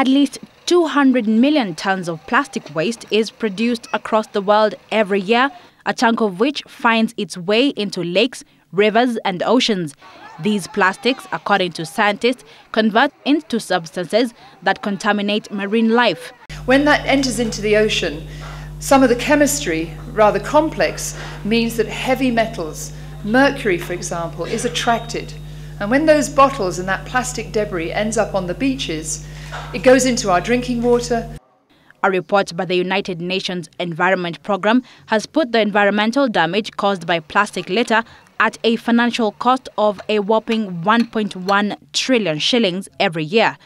At least 200 million tons of plastic waste is produced across the world every year, a chunk of which finds its way into lakes, rivers and oceans. These plastics, according to scientists, convert into substances that contaminate marine life. When that enters into the ocean, some of the chemistry, rather complex, means that heavy metals, mercury for example, is attracted. And when those bottles and that plastic debris ends up on the beaches, it goes into our drinking water. A report by the United Nations Environment Programme has put the environmental damage caused by plastic litter at a financial cost of a whopping 1.1 trillion shillings every year.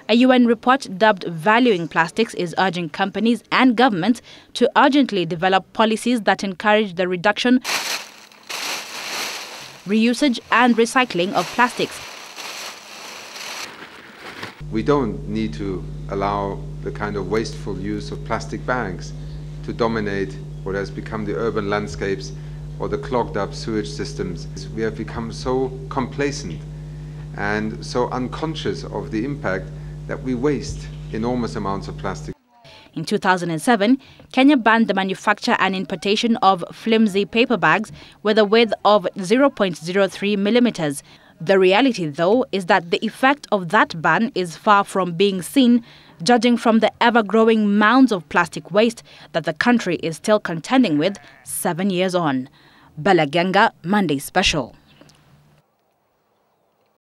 A UN report dubbed Valuing Plastics is urging companies and governments to urgently develop policies that encourage the reduction, reusage and recycling of plastics. We don't need to allow the kind of wasteful use of plastic bags to dominate what has become the urban landscapes or the clogged up sewage systems. We have become so complacent and so unconscious of the impact that we waste enormous amounts of plastic. In 2007, Kenya banned the manufacture and importation of flimsy paper bags with a width of 0.03 millimeters. The reality, though, is that the effect of that ban is far from being seen, judging from the ever-growing mounds of plastic waste that the country is still contending with 7 years on. Bella Genga, Monday Special.